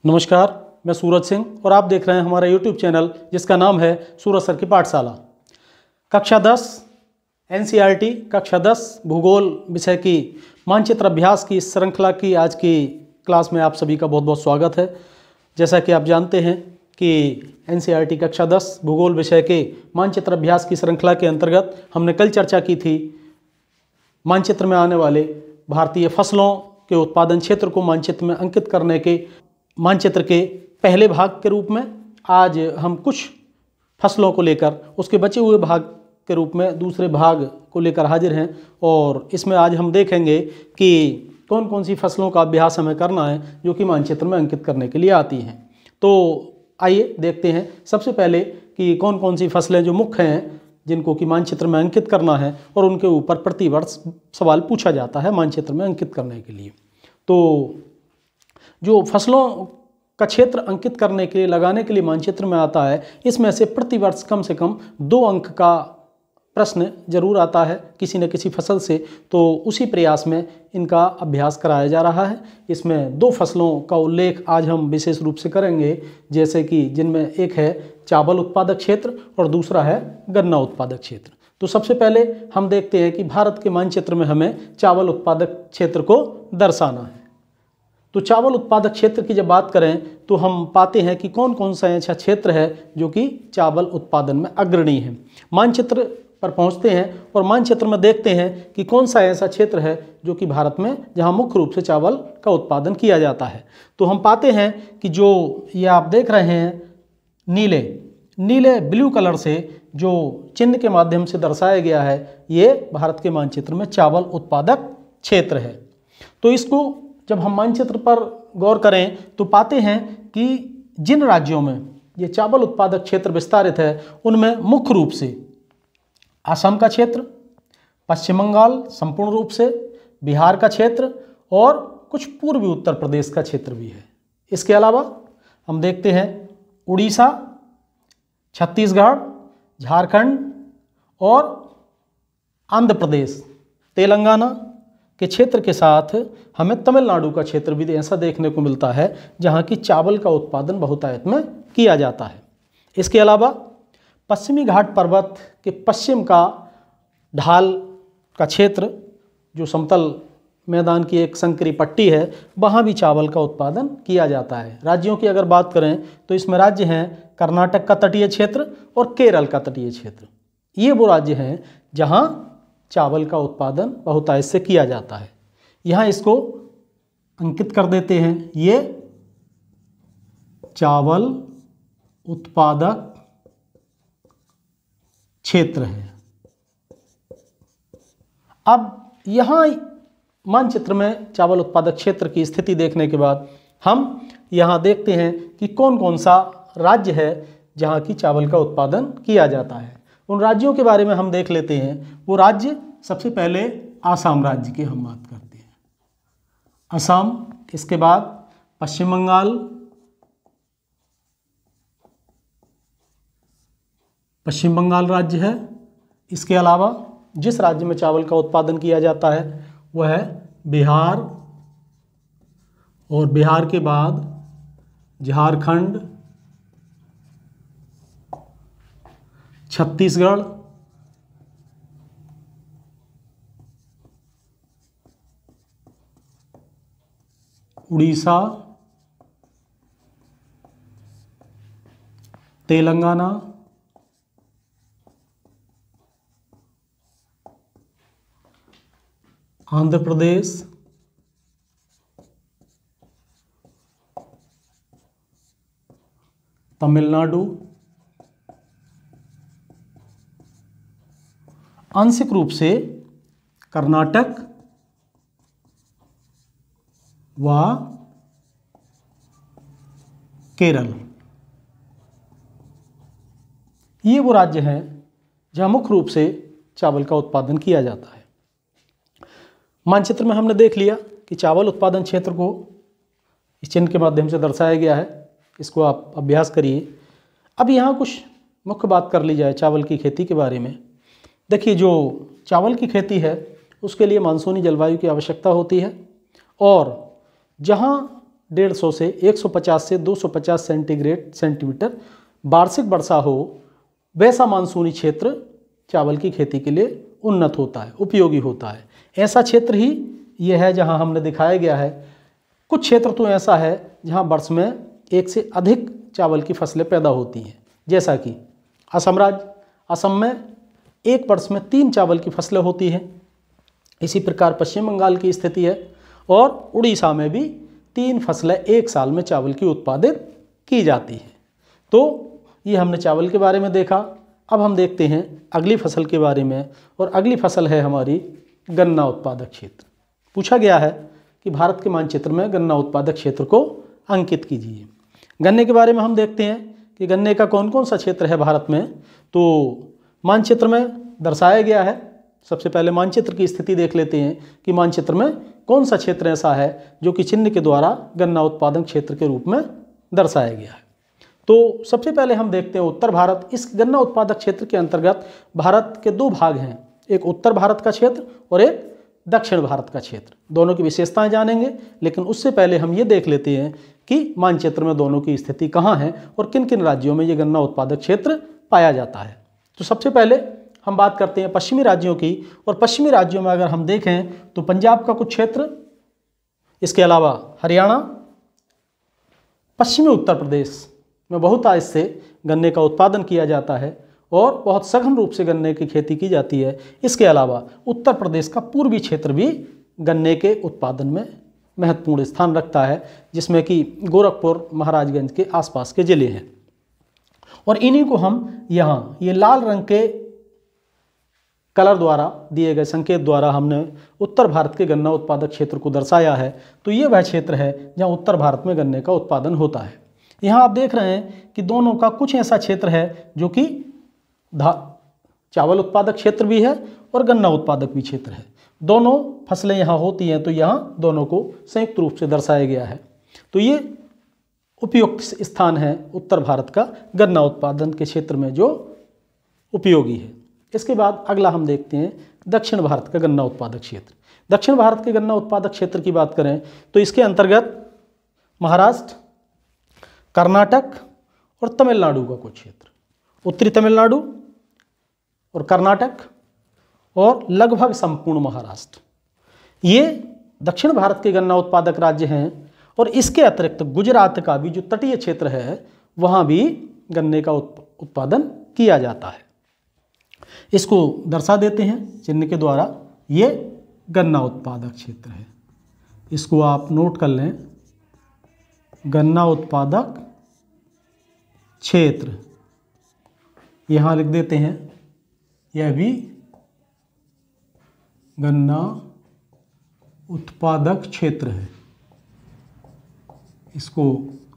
नमस्कार, मैं सूरज सिंह और आप देख रहे हैं हमारा YouTube चैनल जिसका नाम है सूरज सर की पाठशाला। कक्षा 10 NCERT कक्षा 10 भूगोल विषय की मानचित्र अभ्यास की इस श्रृंखला की आज की क्लास में आप सभी का बहुत बहुत स्वागत है। जैसा कि आप जानते हैं कि NCERT कक्षा 10 भूगोल विषय के मानचित्र अभ्यास की श्रृंखला के अंतर्गत हमने कल चर्चा की थी मानचित्र में आने वाले भारतीय फसलों के उत्पादन क्षेत्र को मानचित्र में अंकित करने के मानचित्र के पहले भाग के रूप में। आज हम कुछ फसलों को लेकर उसके बचे हुए भाग के रूप में दूसरे भाग को लेकर हाजिर हैं और इसमें आज हम देखेंगे कि कौन कौन सी फसलों का अभ्यास हमें करना है जो कि मानचित्र में अंकित करने के लिए आती हैं। तो आइए देखते हैं सबसे पहले कि कौन कौन सी फसलें जो मुख्य हैं जिनको कि मानचित्र में अंकित करना है और उनके ऊपर प्रतिवर्ष सवाल पूछा जाता है मानचित्र में अंकित करने के लिए। तो जो फसलों का क्षेत्र अंकित करने के लिए लगाने के लिए मानचित्र में आता है, इसमें से प्रतिवर्ष कम से कम 2 अंक का प्रश्न जरूर आता है किसी न किसी फसल से। तो उसी प्रयास में इनका अभ्यास कराया जा रहा है। इसमें 2 फसलों का उल्लेख आज हम विशेष रूप से करेंगे, जैसे कि जिनमें एक है चावल उत्पादक क्षेत्र और दूसरा है गन्ना उत्पादक क्षेत्र। तो सबसे पहले हम देखते हैं कि भारत के मानचित्र में हमें चावल उत्पादक क्षेत्र को दर्शाना है। तो चावल उत्पादक क्षेत्र की जब बात करें तो हम पाते हैं कि कौन कौन सा ऐसा क्षेत्र है जो कि चावल उत्पादन में अग्रणी है। मानचित्र पर पहुंचते हैं और मानचित्र में देखते हैं कि कौन सा ऐसा क्षेत्र है जो कि भारत में जहां मुख्य रूप से चावल का उत्पादन किया जाता है। तो हम पाते हैं कि जो ये आप देख रहे हैं नीले ब्लू कलर से जो चिन्ह के माध्यम से दर्शाया गया है, ये भारत के मानचित्र में चावल उत्पादक क्षेत्र है। तो इसको जब हम मानचित्र पर गौर करें तो पाते हैं कि जिन राज्यों में ये चावल उत्पादक क्षेत्र विस्तारित है उनमें मुख्य रूप से असम का क्षेत्र, पश्चिम बंगाल संपूर्ण रूप से, बिहार का क्षेत्र और कुछ पूर्वी उत्तर प्रदेश का क्षेत्र भी है। इसके अलावा हम देखते हैं उड़ीसा, छत्तीसगढ़, झारखंड और आंध्र प्रदेश, तेलंगाना के क्षेत्र के साथ हमें तमिलनाडु का क्षेत्र भी ऐसा देखने को मिलता है जहां की चावल का उत्पादन बहुतायत में किया जाता है। इसके अलावा पश्चिमी घाट पर्वत के पश्चिम का ढाल का क्षेत्र जो समतल मैदान की एक संकरी पट्टी है, वहां भी चावल का उत्पादन किया जाता है। राज्यों की अगर बात करें तो इसमें राज्य हैं कर्नाटक का तटीय क्षेत्र और केरल का तटीय क्षेत्र। ये वो राज्य हैं जहां चावल का उत्पादन बहुतायत से किया जाता है। यहाँ इसको अंकित कर देते हैं, ये चावल उत्पादक क्षेत्र है। अब यहाँ मानचित्र में चावल उत्पादक क्षेत्र की स्थिति देखने के बाद हम यहाँ देखते हैं कि कौन कौन सा राज्य है जहाँ की चावल का उत्पादन किया जाता है। उन राज्यों के बारे में हम देख लेते हैं। वो राज्य सबसे पहले आसाम राज्य की हम बात करते हैं, असम। इसके बाद पश्चिम बंगाल, पश्चिम बंगाल राज्य है। इसके अलावा जिस राज्य में चावल का उत्पादन किया जाता है वह है बिहार और बिहार के बाद झारखंड, छत्तीसगढ़, उड़ीसा, तेलंगाना, आंध्र प्रदेश, तमिलनाडु, आंशिक रूप से कर्नाटक व केरल। ये वो राज्य हैं जहां मुख्य रूप से चावल का उत्पादन किया जाता है। मानचित्र में हमने देख लिया कि चावल उत्पादन क्षेत्र को इस चिन्ह के माध्यम से दर्शाया गया है। इसको आप अभ्यास करिए। अब यहाँ कुछ मुख्य बात कर ली जाए चावल की खेती के बारे में। देखिए, जो चावल की खेती है उसके लिए मानसूनी जलवायु की आवश्यकता होती है और जहाँ 150 से 150 से 250 सेंटीमीटर वार्षिक वर्षा हो, वैसा मानसूनी क्षेत्र चावल की खेती के लिए उन्नत होता है, उपयोगी होता है। ऐसा क्षेत्र ही ये है जहां हमने दिखाया गया है। कुछ क्षेत्र तो ऐसा है जहां वर्ष में एक से अधिक चावल की फसलें पैदा होती हैं, जैसा कि असम राज्य, असम में एक वर्ष में 3 चावल की फसलें होती हैं। इसी प्रकार पश्चिम बंगाल की स्थिति है और उड़ीसा में भी 3 फसलें एक साल में चावल की उत्पादित की जाती हैं। तो ये हमने चावल के बारे में देखा। अब हम देखते हैं अगली फसल के बारे में, और अगली फसल है हमारी गन्ना उत्पादक क्षेत्र। पूछा गया है कि भारत के मानचित्र में गन्ना उत्पादक क्षेत्र को अंकित कीजिए। गन्ने के बारे में हम देखते हैं कि गन्ने का कौन कौन सा क्षेत्र है भारत में, तो मानचित्र में दर्शाया गया है। सबसे पहले मानचित्र की स्थिति देख लेते हैं कि मानचित्र में कौन सा क्षेत्र ऐसा है जो कि चिन्ह के द्वारा गन्ना उत्पादन क्षेत्र के रूप में दर्शाया गया है। तो सबसे पहले हम देखते हैं उत्तर भारत। इस गन्ना उत्पादक क्षेत्र के अंतर्गत भारत के 2 भाग हैं, एक उत्तर भारत का क्षेत्र और एक दक्षिण भारत का क्षेत्र। दोनों की विशेषताएं जानेंगे, लेकिन उससे पहले हम ये देख लेते हैं कि मानचित्र में दोनों की स्थिति कहाँ है और किन किन राज्यों में ये गन्ना उत्पादक क्षेत्र पाया जाता है। तो सबसे पहले हम बात करते हैं पश्चिमी राज्यों की, और पश्चिमी राज्यों में अगर हम देखें तो पंजाब का कुछ क्षेत्र, इसके अलावा हरियाणा, पश्चिमी उत्तर प्रदेश में बहुतायत से गन्ने का उत्पादन किया जाता है और बहुत सघन रूप से गन्ने की खेती की जाती है। इसके अलावा उत्तर प्रदेश का पूर्वी क्षेत्र भी गन्ने के उत्पादन में महत्वपूर्ण स्थान रखता है, जिसमें कि गोरखपुर, महाराजगंज के आसपास के जिले हैं। और इन्हीं को हम यहाँ ये लाल रंग के कलर द्वारा दिए गए संकेत द्वारा हमने उत्तर भारत के गन्ना उत्पादक क्षेत्र को दर्शाया है। तो ये वह क्षेत्र है जहाँ उत्तर भारत में गन्ने का उत्पादन होता है। यहाँ आप देख रहे हैं कि दोनों का कुछ ऐसा क्षेत्र है जो कि चावल उत्पादक क्षेत्र भी है और गन्ना उत्पादक भी क्षेत्र है। दोनों फसलें यहाँ होती हैं, तो यहाँ दोनों को संयुक्त रूप से दर्शाया गया है। तो ये उपयुक्त स्थान है उत्तर भारत का गन्ना उत्पादन के क्षेत्र में जो उपयोगी है। इसके बाद अगला हम देखते हैं दक्षिण भारत का गन्ना उत्पादक क्षेत्र। दक्षिण भारत के गन्ना उत्पादक क्षेत्र की बात करें तो इसके अंतर्गत महाराष्ट्र, कर्नाटक और तमिलनाडु का कुछ क्षेत्र, उत्तरी तमिलनाडु और कर्नाटक और लगभग संपूर्ण महाराष्ट्र, ये दक्षिण भारत के गन्ना उत्पादक राज्य हैं। और इसके अतिरिक्त गुजरात का भी जो तटीय क्षेत्र है वहाँ भी गन्ने का उत्पादन किया जाता है। इसको दर्शा देते हैं चिन्ह के द्वारा, ये गन्ना उत्पादक क्षेत्र है। इसको आप नोट कर लें, गन्ना उत्पादक क्षेत्र यहाँ लिख देते हैं। यह भी गन्ना उत्पादक क्षेत्र है। इसको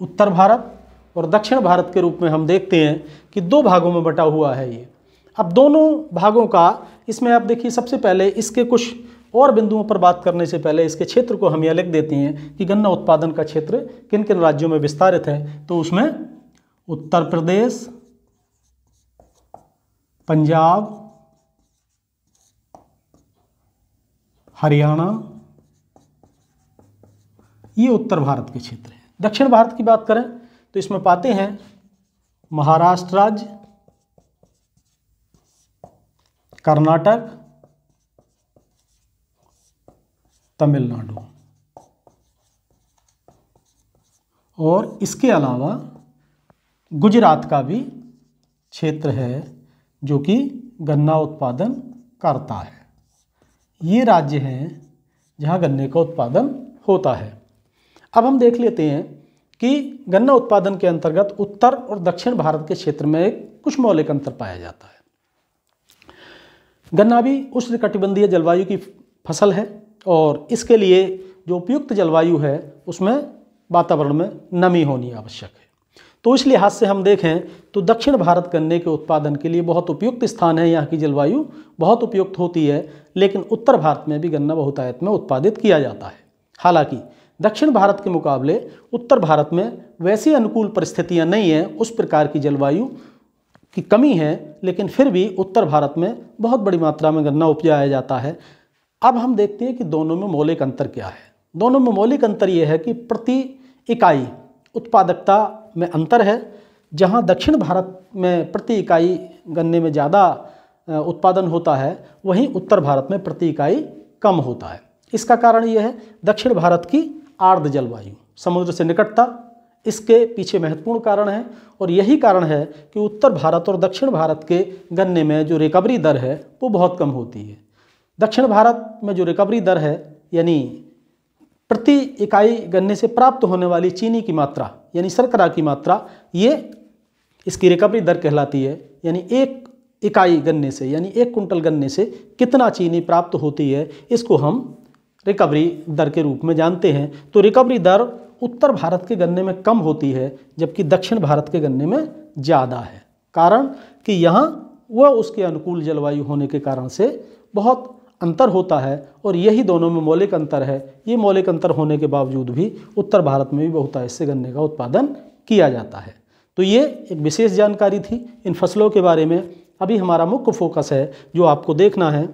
उत्तर भारत और दक्षिण भारत के रूप में हम देखते हैं कि 2 भागों में बटा हुआ है ये। अब दोनों भागों का इसमें आप देखिए, सबसे पहले इसके कुछ और बिंदुओं पर बात करने से पहले इसके क्षेत्र को हम यह लिख देते हैं कि गन्ना उत्पादन का क्षेत्र किन किन राज्यों में विस्तारित है। तो उसमें उत्तर प्रदेश, पंजाब, हरियाणा, ये उत्तर भारत के क्षेत्र हैं। दक्षिण भारत की बात करें तो इसमें पाते हैं महाराष्ट्र राज्य, कर्नाटक, तमिलनाडु, और इसके अलावा गुजरात का भी क्षेत्र है जो कि गन्ना उत्पादन करता है। ये राज्य हैं जहाँ गन्ने का उत्पादन होता है। अब हम देख लेते हैं कि गन्ना उत्पादन के अंतर्गत उत्तर और दक्षिण भारत के क्षेत्र में कुछ मौलिक अंतर पाया जाता है। गन्ना भी उष्णकटिबंधीय जलवायु की फसल है और इसके लिए जो उपयुक्त जलवायु है उसमें वातावरण में नमी होनी आवश्यक है। तो इस लिहाज से हम देखें तो दक्षिण भारत गन्ने के उत्पादन के लिए बहुत उपयुक्त स्थान है। यहाँ की जलवायु बहुत उपयुक्त होती है, लेकिन उत्तर भारत में भी गन्ना बहुतायत में उत्पादित किया जाता है। हालांकि दक्षिण भारत के मुकाबले उत्तर भारत में वैसी अनुकूल परिस्थितियाँ नहीं हैं, उस प्रकार की जलवायु की कमी है, लेकिन फिर भी उत्तर भारत में बहुत बड़ी मात्रा में गन्ना उपजाया जाता है। अब हम देखते हैं कि दोनों में मौलिक अंतर क्या है। दोनों में मौलिक अंतर यह है कि प्रति इकाई उत्पादकता में अंतर है। जहां दक्षिण भारत में प्रति इकाई गन्ने में ज़्यादा उत्पादन होता है, वहीं उत्तर भारत में प्रति इकाई कम होता है। इसका कारण यह है दक्षिण भारत की आर्द्र जलवायु, समुद्र से निकटता, इसके पीछे महत्वपूर्ण कारण है। और यही कारण है कि उत्तर भारत और दक्षिण भारत के गन्ने में जो रिकवरी दर है वो बहुत कम होती है। दक्षिण भारत में जो रिकवरी दर है, यानी प्रति इकाई गन्ने से प्राप्त होने वाली चीनी की मात्रा यानी शर्करा की मात्रा, ये इसकी रिकवरी दर कहलाती है। यानी एक इकाई गन्ने से यानी 1 कुंटल गन्ने से कितना चीनी प्राप्त होती है, इसको हम रिकवरी दर के रूप में जानते हैं। तो रिकवरी दर उत्तर भारत के गन्ने में कम होती है, जबकि दक्षिण भारत के गन्ने में ज़्यादा है। कारण कि यहाँ वह उसके अनुकूल जलवायु होने के कारण से बहुत अंतर होता है, और यही दोनों में मौलिक अंतर है। ये मौलिक अंतर होने के बावजूद भी उत्तर भारत में भी बहुतायत से गन्ने का उत्पादन किया जाता है। तो ये एक विशेष जानकारी थी इन फसलों के बारे में। अभी हमारा मुख्य फोकस है जो आपको देखना है।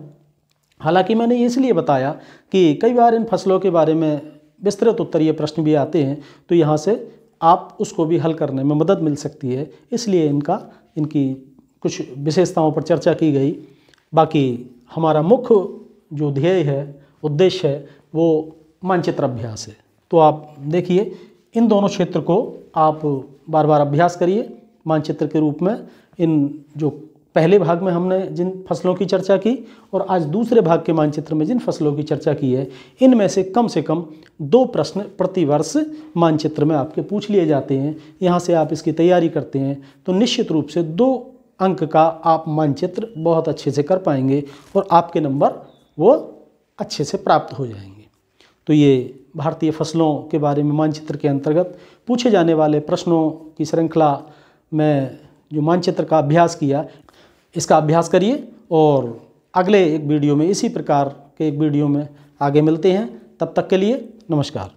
हालांकि मैंने ये इसलिए बताया कि कई बार इन फसलों के बारे में विस्तृत उत्तरीय प्रश्न भी आते हैं, तो यहाँ से आप उसको भी हल करने में मदद मिल सकती है, इसलिए इनकी कुछ विशेषताओं पर चर्चा की गई। बाकी हमारा मुख्य जो ध्येय है, उद्देश्य है, वो मानचित्र अभ्यास है। तो आप देखिए, इन दोनों क्षेत्र को आप बार बार अभ्यास करिए मानचित्र के रूप में। इन जो पहले भाग में हमने जिन फसलों की चर्चा की और आज दूसरे भाग के मानचित्र में जिन फसलों की चर्चा की है, इनमें से कम 2 प्रश्न प्रतिवर्ष मानचित्र में आपके पूछ लिए जाते हैं। यहाँ से आप इसकी तैयारी करते हैं तो निश्चित रूप से 2 अंक का आप मानचित्र बहुत अच्छे से कर पाएंगे और आपके नंबर वो अच्छे से प्राप्त हो जाएंगे। तो ये भारतीय फसलों के बारे में मानचित्र के अंतर्गत पूछे जाने वाले प्रश्नों की श्रृंखला में जो मानचित्र का अभ्यास किया, इसका अभ्यास करिए और अगले एक वीडियो में, इसी प्रकार के एक वीडियो में आगे मिलते हैं। तब तक के लिए नमस्कार।